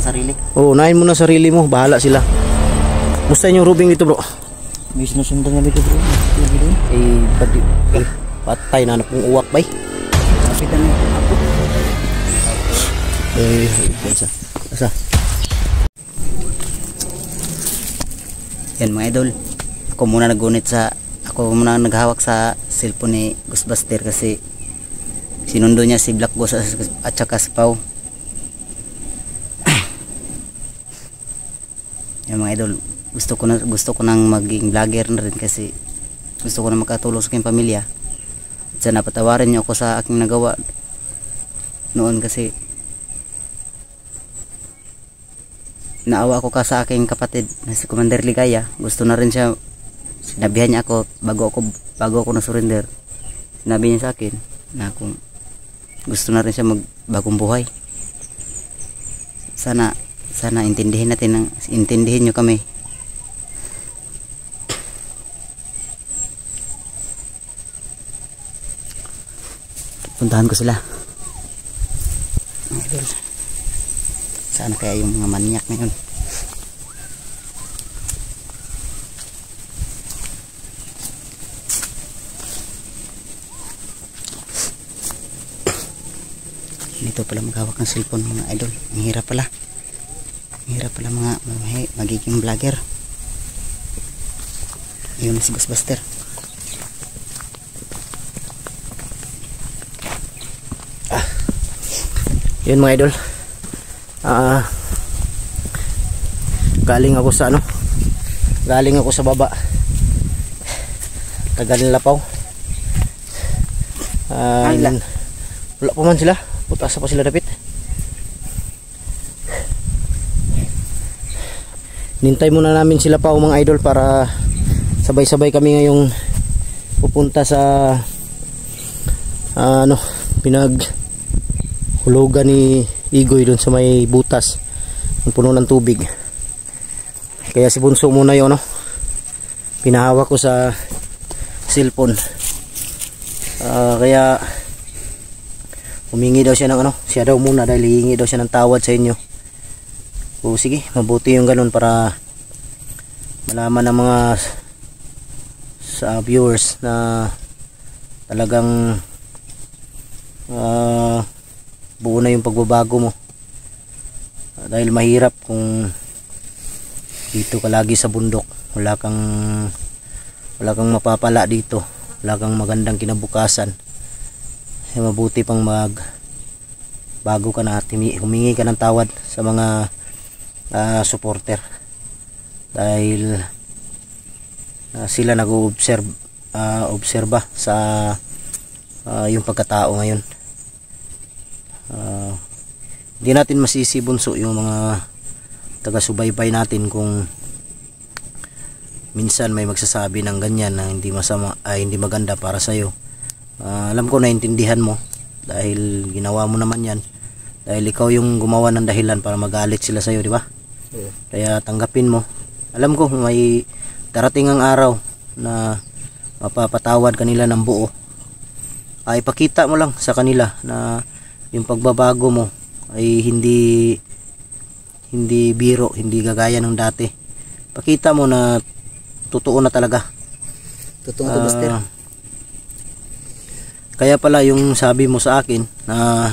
sarili. Oo, unahin mo na sarili mo. Bahala sila. Musta yung rubing dito, bro? May sinusundan nga dito, bro. Patay na pong uwak, bay. Kapitan na ako. Asa. Yan mga idol. Ako muna naghawak sa cellphone ni Ghostbuster kasi sinundo niya si Black Ghost at saka si Pau. Yan mga idol, gusto ko nang maging vlogger na rin kasi gusto ko na makatulong sa aking pamilya. At sana patawarin niyo ako sa aking nagawa noon kasi naawa ko sa aking kapatid na si Commander Ligaya. Gusto na rin siya, sinabihan niya ako bago ako na-surrender. Sinabi niya sa akin na kung gusto na rin siya magbagong buhay. Sana intindihin nyo kami. Puntahan ko sila. Saan kaya yung mga manyak na yun? Dito pala maghawak ng cellphone mga idol. Ang hirap pala. Mga magiging vlogger. Yun si Ghostbuster. Yun mga idol. Galing ako sa baba. Tagal Lapaw. Wala pa man sila. Putas pa sila dapit. Nintay muna namin sila pa mga idol para sabay-sabay kami ngayong pupunta sa hulugan ni Igoy doon sa may butas ng puno ng tubig. Kaya si Bunso muna yun, pinahawak ko sa cellphone. Kaya humingi daw siya ng siya daw muna dahil hihingi daw siya ng tawad sa inyo. O sige, mabuti yung ganun para malaman ng mga viewers na talagang buo na yung pagbabago mo. Dahil mahirap kung dito ka lagi sa bundok, wala kang mapapala dito, wala kang magandang kinabukasan. Mabuti pang bago ka na at humingi ka ng tawad sa mga supporter dahil sila nag-obserba sa yung pagkatao ngayon. Hindi natin masisi Bunso yung mga taga-subaybay natin kung minsan may magsasabi ng ganyan na hindi masama, hindi maganda para sa'yo. Alam ko naintindihan mo dahil ginawa mo naman yan, dahil ikaw yung gumawa ng dahilan para magalit sila sa'yo, di ba? Kaya tanggapin mo. Alam ko may darating ang araw na mapapatawad kanila ng buo. Ipakita mo lang sa kanila na yung pagbabago mo ay hindi biro, hindi gagaya ng dati. Pakita mo na totoo na talaga. Totoo to, Buster. Kaya pala yung sabi mo sa akin na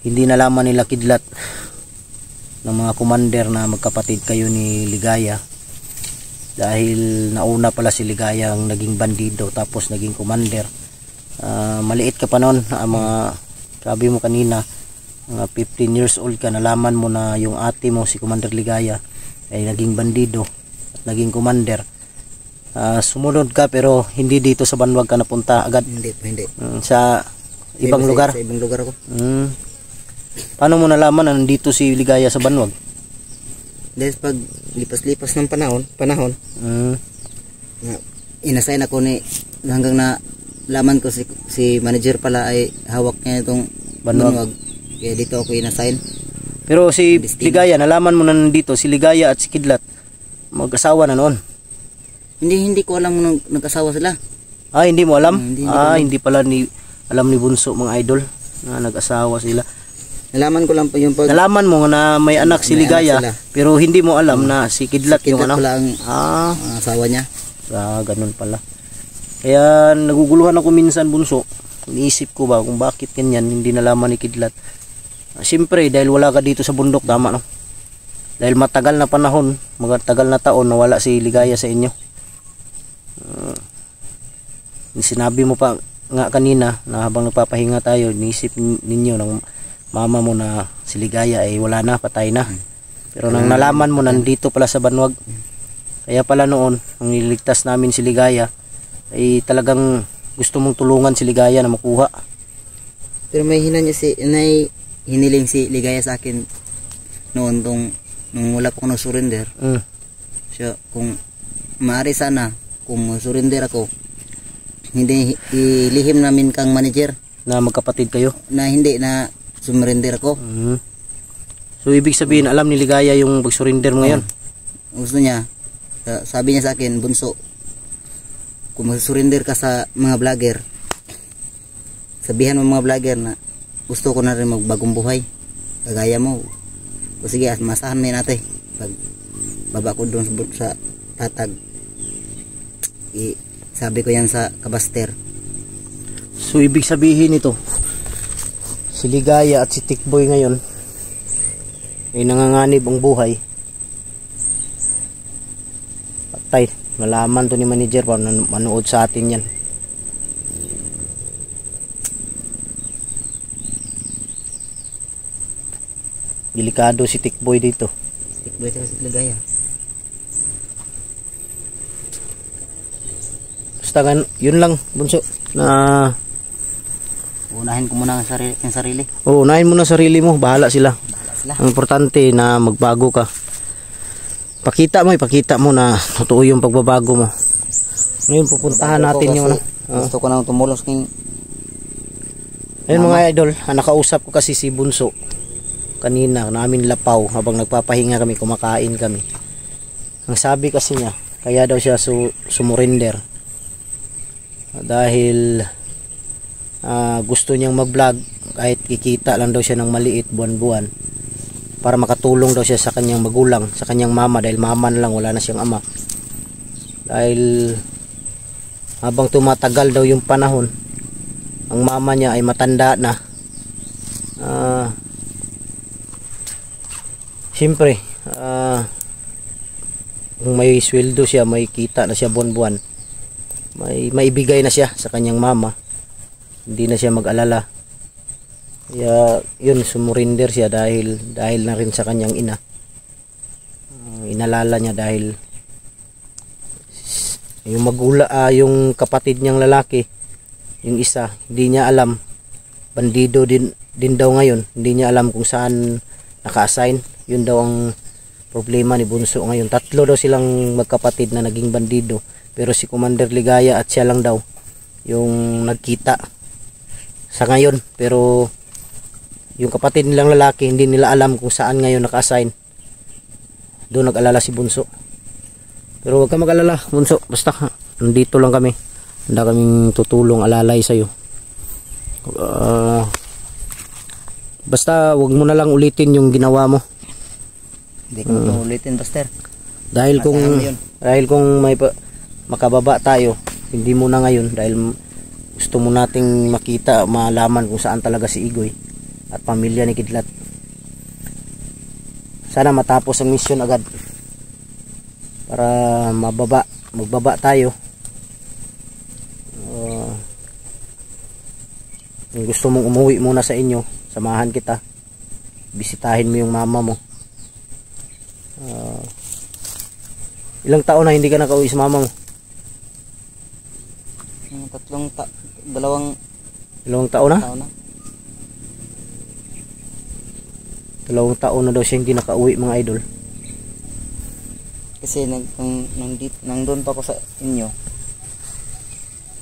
hindi nalaman nila kidlat ng mga commander na magkapatid kayo ni Ligaya, dahil nauna pala si Ligaya ang naging bandido tapos naging commander. Maliit ka pa noon, mga sabi mo kanina mga 15 years old ka, nalaman mo na yung ate mo si Commander Ligaya ay naging bandido at naging commander. Sumunod ka pero hindi dito sa Banwag ka napunta agad. Hindi. Sa ibang lugar. Sa ibang lugar ako. Paano mo nalaman na nandito si Ligaya sa Banwag? Dahil pag lipas-lipas ng panahon, inassign ako hanggang na laman ko si manager pala ay hawak niya itong Banwag. Kaya dito ako inassign. Pero si Ligaya, nalaman mo na nandito si Ligaya at si Kidlat mag-asawa na noon? Hindi ko alam nung nag-asawa sila. Hindi mo alam? Hindi pala alam ni Bunso mga idol na nag-asawa sila. Nalaman ko lang po yung pag Nalaman mo na may anak si may Ligaya, anak sila. pero hindi mo alam na si Kidlat yung Kidlat ano. pala ang asawa niya. Ganun pala. Kaya naguguluhan ako minsan, Bunso. Iniisip ko ba kung bakit ganyan, hindi nalaman ni Kidlat. Siyempre, dahil wala ka dito sa bundok, tama no? Dahil matagal na panahon, matagal na taon na wala si Ligaya sa inyo. Sinabi mo pa nga kanina na habang nagpapahinga tayo, iniisip ninyo ng mama mo na si Ligaya ay wala na, patay na. Pero nang nalaman mo nandito pala sa Banwag, kaya pala noon nung niligtas namin si Ligaya ay talagang gusto mong tulungan si Ligaya na makuha. Pero may hiniling si Ligaya sa akin noon nung wala pa ako na-surrender. So, kung maaari sana kung surrender ako, hindi ilihim namin kang manager Na magkapatid kayo? na hindi na sumurrender ako. So ibig sabihin alam ni Ligaya yung pag-surrender mo ngayon? Gusto niya, sabi niya sa akin, Bunso, kung mag-surrender ka sa mga vlogger, sabihan mo mga vlogger na gusto ko na rin magbagong buhay kagaya mo. O sige, masahan mo natin pag baba ko doon sa tatag, sabi ko yan sa kabaster. So ibig sabihin ito, si Ligaya at si Tikboy ngayon ay nanganganib ang buhay. Patay, malaman to ni manager pa manood sa atin yan. Delikado si Tikboy dito. Tikboy ito si Ligaya. Basta yun lang, Bunso, na Unahin ko muna ang sarili. unahin mo na sarili mo, bahala sila. Bahala sila. Ang importante na magbago ka. Ipakita mo na totoo yung pagbabago mo. Ngayon pupuntahan natin yung ano. Gusto ko nang tumulong sa king. Ayun mga idol, nakausap ko kasi si Bunso kanina, namin lapaw habang nagpapahinga kami, kumakain kami. Ang sabi kasi niya, kaya daw siya sumurrender dahil gusto niyang mag-vlog kahit kikita lang daw siya ng maliit buwan-buwan para makatulong daw siya sa kanyang magulang, sa kanyang mama, dahil mama na lang, wala na siyang ama. Dahil habang tumatagal daw yung panahon, ang mama niya ay matanda na. Siyempre, kung may sweldo siya, may kita na siya buwan-buwan, may maibigay na siya sa kanyang mama, hindi na siya mag-alala. Kaya yun, sumurinder siya dahil na rin sa kanyang ina. Inalala niya dahil yung yung kapatid niyang lalaki, yung isa, hindi niya alam, bandido din daw ngayon, hindi niya alam kung saan naka-assign. Yun daw ang problema ni Bunso ngayon. 3 daw silang magkapatid na naging bandido, pero si Commander Ligaya at siya lang daw yung nagkita sa ngayon. Pero yung kapatid nilang lalaki, hindi nila alam kung saan ngayon naka-assign. Doon nag-alala si Bunso. Pero huwag ka mag-alala, Bunso, basta nandito lang kami, handa kaming tutulong, alalay sa'yo. Basta wag mo na lang ulitin yung ginawa mo. Hindi ko ulitin, Buster. Dahil kung may makababa tayo, hindi mo na ngayon, dahil gusto mo nating makita, malaman kung saan talaga si Igoy at pamilya ni Kidlat. Sana matapos ang mission agad para magbaba tayo. Kung gusto mong umuwi muna sa inyo, samahan kita, bisitahin mo yung mama mo. Ilang taon na hindi ka nakauwi sa mama mo? Dalawang taon na? Dalawang taon na daw siya hindi nakauwi, mga idol. Kasi nandun pa ako sa inyo,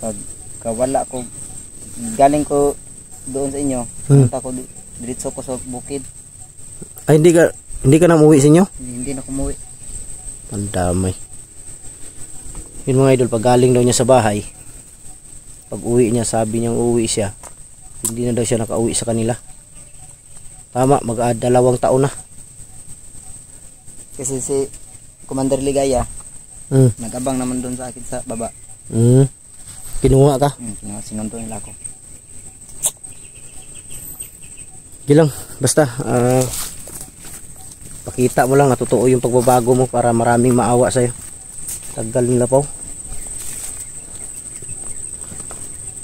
pag kawala ko, galing ko doon sa inyo, punta ko diretso ko sa bukid. Ay, hindi ka na umuwi sa inyo? Hindi na kumuwi. Pandamay. Yun mga idol, pag galing daw niya sa bahay, pag uwi niya, sabi niyang uuwi siya, hindi na daw siya nakauwi sa kanila. Tama, mag-2 taon na. Kasi si Commander Ligaya, Mm. nag-abang naman doon sa akin sa baba. Kinuha ka? Sinundo nila ako. Di lang, basta pakita mo lang na totoo yung pagbabago mo para maraming maawa sa'yo. Tagal nila pa.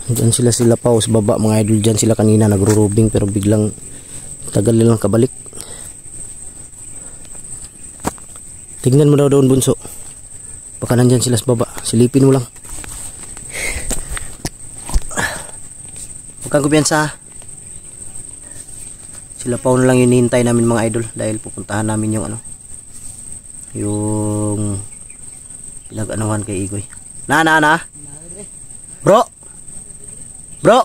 Diyan sila pa sa baba, mga idol. Diyan sila kanina nagro-rubing pero biglang tagal nilang kabalik. Tingnan mo daw doon, bunso. Baka nandyan sila sa baba. Silipin mo lang. Huwag kang kumpiyansa. Sila pa na lang yung hinihintay namin mga idol dahil pupuntahan namin yung yung pinag-anuhan kay Igoy. Na. Bro. Bro.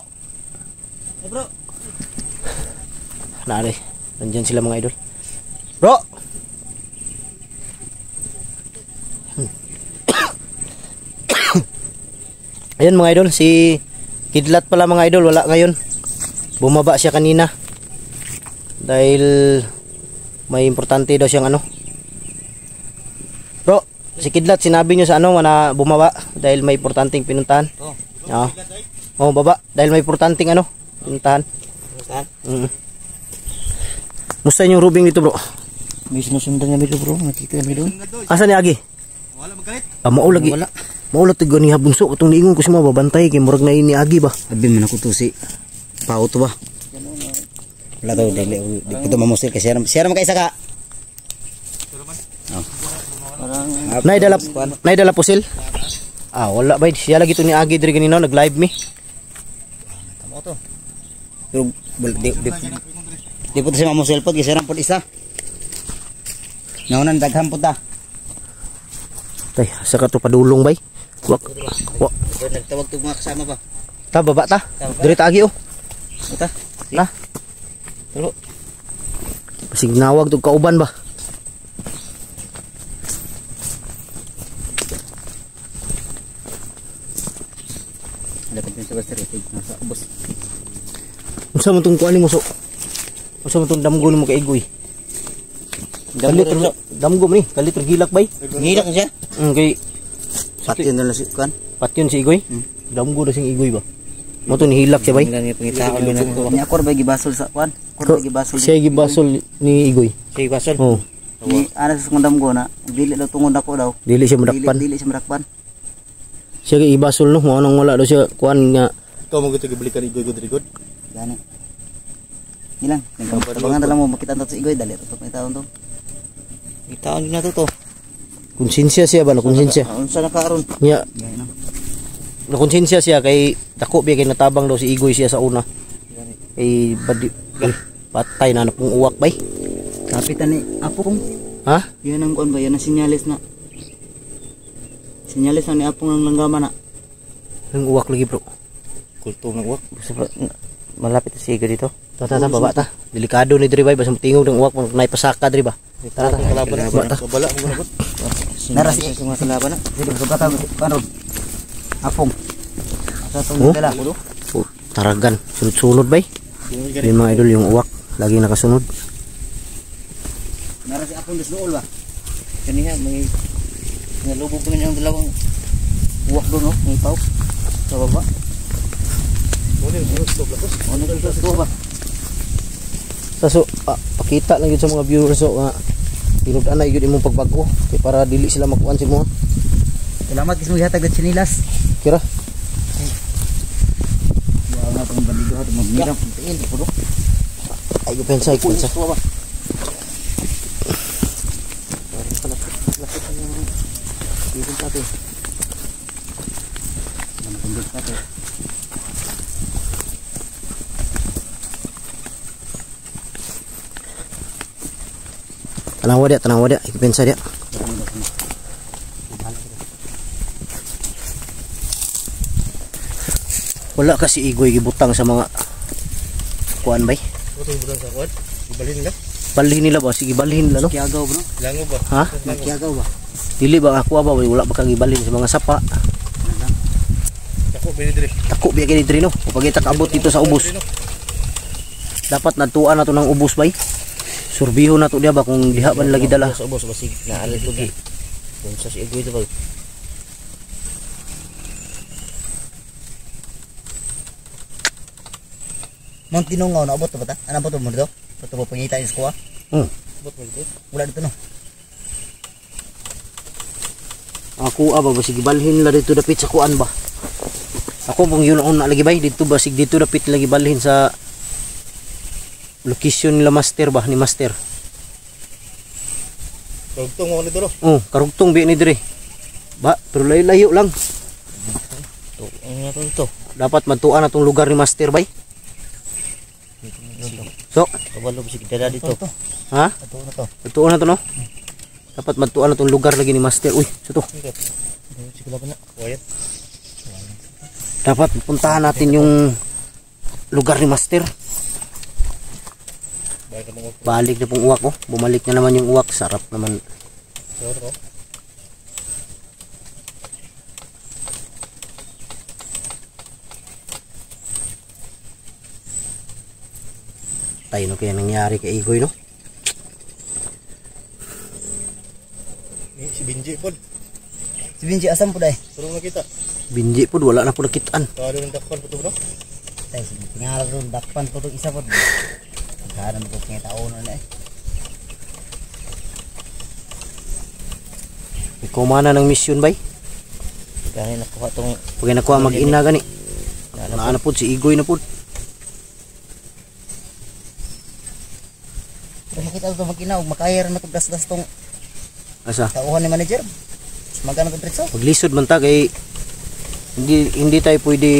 Nari. Nandyan sila mga idol. Bro. Ayan mga idol, si Kidlat pala mga idol, wala ngayon. Bumaba siya kanina. Dahil may importante daw siyang Bro, si Kidlat sinabi niyo sa na bumaba dahil may importanteng pinuntahan. Oo. Oh, baba dahil may importanteng pinuntahan. Musta yung rubing dito, bro? May sinusundan kami doon, bro. Nakita kami doon. Asa ni Agi? Wala magalit. Mao lagi. Wala. Maulat tiga ni Habunso katong niingon ko si mga babantay kay murag na ini Agi ba. Abi man ako to si Pao to ba. Wala daw dili di ko to mamusil kasi siya naman kaysa ka. Nay dala pusil. Wala bay siya lagi to ni Agi diri ganino nag-live me. Tamo to. Pero di po to si mamusil pod kasi ran pod isa. Naunan daghan pod ta. Tay, sa ka to padulong bay. Wak. Nagtawag to mga kasama ba? Ta baba ta. Diri ta Agi Ita. Na. Pero pasig nawag to kauban ba? Ada penting sa basta rin nasa ubos. Unsa man tong kuan mo so? Unsa man tong damgo mo kay Igoy? Damgo ni, kalit gilak bay. Ngilak siya. Kay Patyon na si kan. patyon si Igoy. Damgo na sing Igoy ba? Mo to ni hilak siya bay. Nila ni pangitao ni ako ba gibasol sa kwan? Ako ba gibasol. Siya gibasol ni Igoy. Siya gibasol. Oh, Ni ana sa kundam ko na dili daw tungod ako daw. dili siya madakpan. Dili siya madakpan. Siya kay ibasol no, mo nang wala daw siya kuan nga. Ikaw mo gito gibalikan Igoy Godrigod. Gani. Ilang, tabangan na lang mo makita nato sa Igoy dali to may taon to. May taon din na to. Konsensya siya ba na konsensya? Unsa na karon? Nya, Gani no. na konsensya siya kay dako biya kay natabang daw si Igoy siya sa una. Kay patay na pong uwak bay. Kapitan ni apo kong. Ha? Yan ang kuan ba yan ang sinyalis na. Sinyalis na ni apong ang langgama na. Ang uwak lagi bro. Kulto ng uwak. Malapit si Igoy dito. Tata baba ta. Delikado ni diri bay basta tingog ng uwak mo nay pasaka diri ba. Tara ta. Kalaban na. Baba ta. Kabala mo na. Naras sa mga kalaban na. Sige subata karon. Apong. Sa tong dala ko do. Oh, taragan. Sunod-sunod bay. Yung mga idol yung uwak lagi nakasunod. Naras si apong desnool ba. Kaniya may nalubog ko yung dalawang uwak do no, may pau. Sa baba. Ano to ba? So, pakita lang yun sa mga viewers so nga tinud-an na yun imong pagbago kay para dili sila makuan si mo. Salamat kis maghatag og sinilas. Kira. Wa nga pang bandido hat magmirang tiin ko do. Ay ko pensa ko sa. Tanawa dia, iko pensa dia. Wala kasi Igoy gibutang sa mga kuan bay. Ito yung bulan sa kuwan. Ibalhin nila. Balhin nila ba? Sige balhin nila no. Kiagaw bro. Lango ba? Ha? Kiagaw ba? Dili ba ako ba wala ba kang ibalhin sa mga sapa. Ako, binidiri. Tako biya kay diri no. Kapag kita kaabot dito sa ubos. Dapat natuan na to ng ubos bay. Surbiho na to diya ba kung diha man lagi dala. Sa boss basig na alit lagi. Kung sa si Igoy to ba. Mount Tinongaw na abot to ba ta? Ano ba to mo dito? Pato mo pangita is ko ah. Bot mo dito. Wala dito no. Ako ba basig balhin la dito dapit sa kuan ba. Ako pong yun na lagi bay dito basig dito dapit lagi balhin sa location nila master ba ni master. Karugtong mo ni dolo. Karugtong bi ni dire. Ba, pero layo-layo lang. To, ano to? Dapat matuan na tong lugar ni master bay. So, Kabalo basig dala dito. ha? Ito na to. Matuan na to no. Dapat matuan na tong lugar lagi ni master. Uy, so to. Sige lang na. Quiet. Dapat puntahan natin yung lugar ni master. Balik mo. Balik na pong uwak oh. Bumalik na naman yung uwak. Sarap naman. Soro. Tayo no kaya nangyari kay Igoy no. Ni si Binji pod. Si Binji asam po dai. Pero nakita. Binji po wala na po nakitaan. Kado ng dakpan po to bro. Tay sige tingalak ron dakpan po to isa po. Karan ko kay taon na eh. Ikaw mana ng mission bay. Gani nakuha tong Pag nakuha mag-ina gani. Naana po si Igoy na po. Pero makita to maginaw makaya ra na to das tong Asa? tauhan ni manager. Magana to diretso. Paglisod man ta kay hindi tayo pwede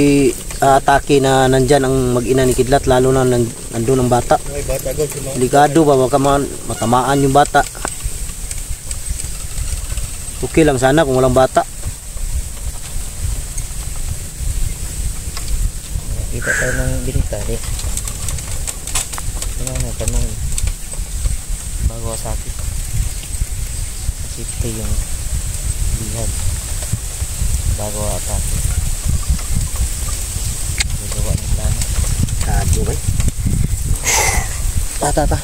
atake na nandyan ang mag-ina ni Kidlat lalo na nandun ang bata. ay bata gol si mga. Delikado ba baka matamaan yung bata. Okay lang sana kung walang bata. Kita tayo ng binita di. Ano tanong bago sa akin. Kasi ito yung bihad bago atake. Gagawa ng plano. Kado ba? Ta.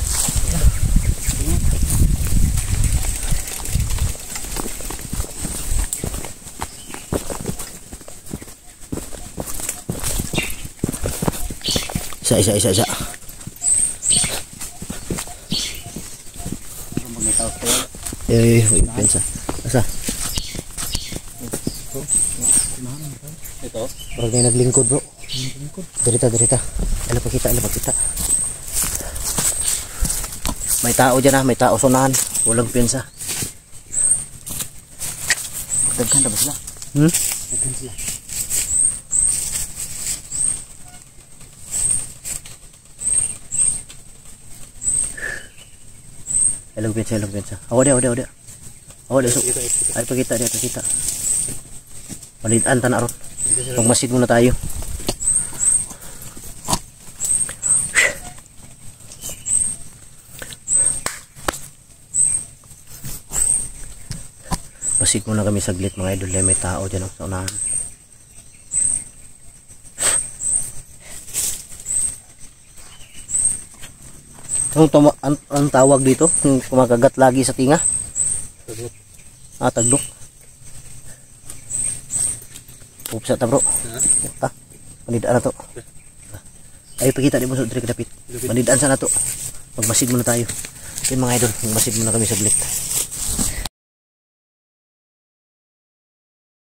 Isa. Pensa. Asa? Ito. Parang may naglingkod bro. Derita. Ala pa kita. May tao dyan may tao sunahan. Walang pensa. Daghan ba sila? Daghan sila. Hello pensa. Awa dia. So. Ay pakita. Palitan tan aron. Pagmasid muna tayo. Masid muna kami saglit mga idol, may tao dyan sa unahan. Ang tawag dito, yung kumakagat lagi sa tinga. Tagdok. Tagdok. Upsa ta bro. Ta. Panidaan na to. Ay pakita di mo sa diri kadapit. Panidaan sana to. Magmasid muna tayo. Yun mga idol, magmasid muna kami saglit.